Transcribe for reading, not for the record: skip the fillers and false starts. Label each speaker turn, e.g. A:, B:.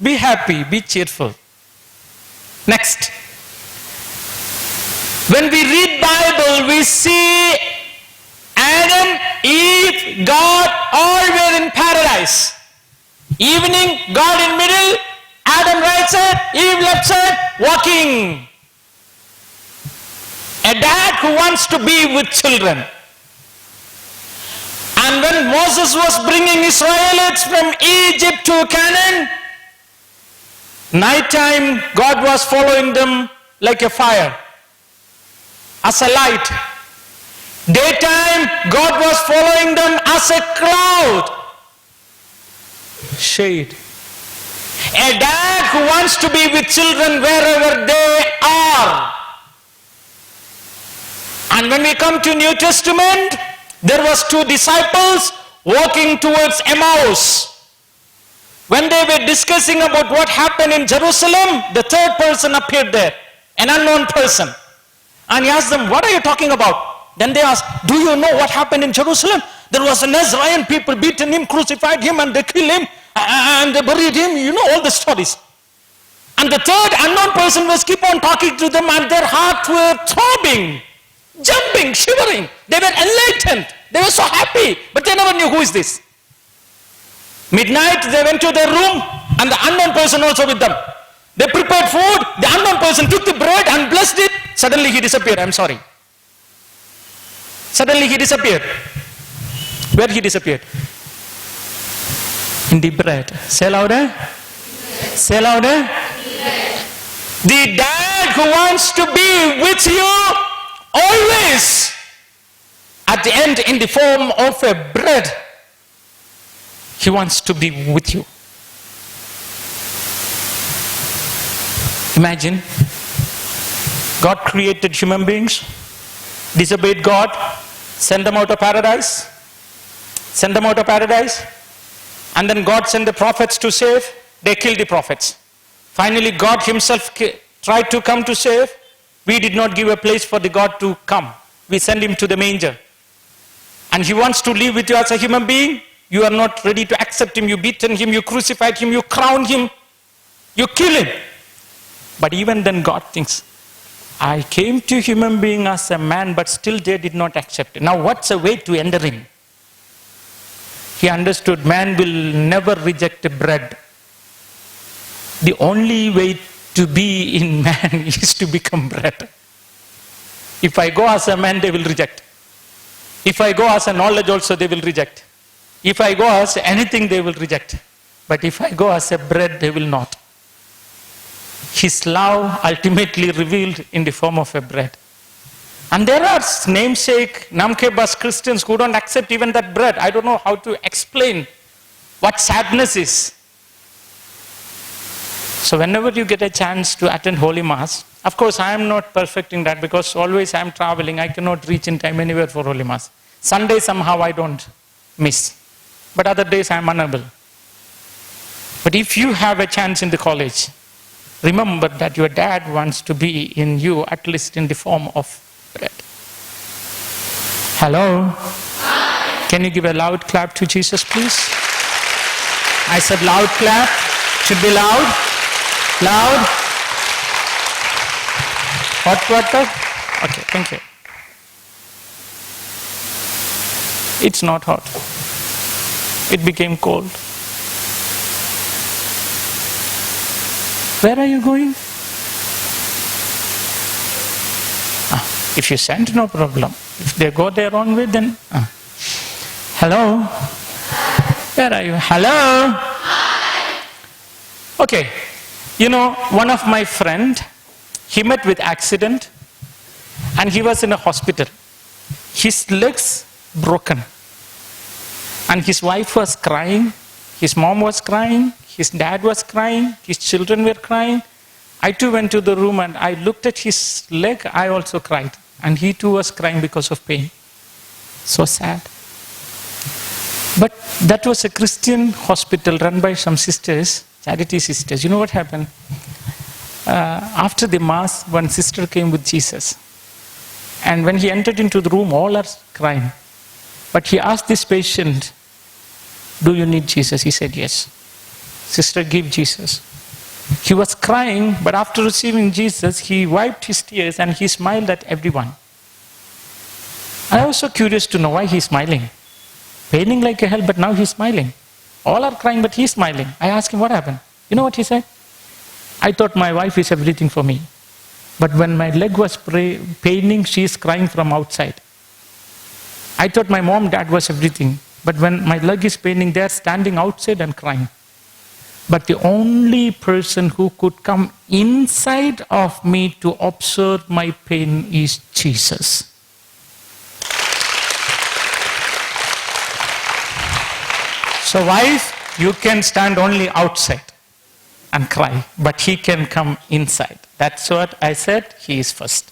A: Be happy, be cheerful. Next. When we read Bible, we see Adam, Eve, God, all were in paradise. Evening, God in middle, Adam right side, Eve left side, walking. A dad who wants to be with children. And when Moses was bringing Israelites from Egypt to Canaan, nighttime God was following them like a fire, as a light. Daytime God was following them as a cloud, shade. A dad who wants to be with children wherever they are. And when we come to New Testament, there was two disciples walking towards Emmaus. When they were discussing about what happened in Jerusalem, the third person appeared there, an unknown person. And he asked them, what are you talking about? Then they asked, do you know what happened in Jerusalem? There was a Nazarene, people beaten him, crucified him, and they killed him, and they buried him. You know all the stories. And the third unknown person was keep on talking to them, and their hearts were throbbing, jumping, shivering. They were enlightened. They were so happy, but they never knew who is this. Midnight, they went to their room, and the unknown person also with them. They prepared food. The unknown person took the bread and blessed it. Suddenly he disappeared. I'm sorry. Suddenly he disappeared. Where he disappeared? In the bread. Say louder. Say louder. The dad who wants to be with you always, at the end, in the form of a bread, he wants to be with you. Imagine, God created human beings, disobeyed God, sent them out of paradise, and then God sent the prophets to save. They killed the prophets. Finally, God himself tried to come to save. We did not give a place for the God to come. We sent him to the manger. And he wants to live with you as a human being. You are not ready to accept him. You beaten him, you crucified him, you crowned him, you kill him. But even then God thinks, I came to human being as a man, but still they did not accept it. Now what's a way to enter in? He understood man will never reject bread. The only way to be in man is to become bread. If I go as a man, they will reject. If I go as a knowledge also, they will reject. If I go as anything, they will reject. But if I go as a bread, they will not. His love ultimately revealed in the form of a bread. And there are namesake, namke-bas Christians who don't accept even that bread. I don't know how to explain what sadness is. So whenever you get a chance to attend Holy Mass, of course I am not perfect in that because always I am traveling. I cannot reach in time anywhere for Holy Mass. Sunday somehow I don't miss. But other days I am unable. But if you have a chance in the college, remember that your dad wants to be in you, at least in the form of bread. Hello? Hi. Can you give a loud clap to Jesus, please? I said loud clap. Should be loud. Loud. Hot water? Okay, thank you. It's not hot. It became cold. Where are you going? If you send, no problem. If they go their own way, then... Hello? Where are you? Hello? Hi. Okay. You know, one of my friend, he met with accident and he was in a hospital. His legs broken. And his wife was crying. His mom was crying. His dad was crying. His children were crying. I too went to the room and I looked at his leg. I also cried. And he too was crying because of pain. So sad. But that was a Christian hospital run by some sisters, charity sisters. You know what happened? After the Mass, one sister came with Jesus. And when he entered into the room, all are crying. But he asked this patient, do you need Jesus? He said, yes. Sister, give Jesus. He was crying, but after receiving Jesus, he wiped his tears and he smiled at everyone. I was so curious to know why he's smiling. Paining like a hell, but now he's smiling. All are crying, but he's smiling. I asked him, what happened? You know what he said? I thought my wife is everything for me. But when my leg was paining, she's crying from outside. I thought my mom, dad was everything. But when my leg is paining, they're standing outside and crying. But the only person who could come inside of me to observe my pain is Jesus. So wife, you can stand only outside and cry, but he can come inside. That's what I said, he is first.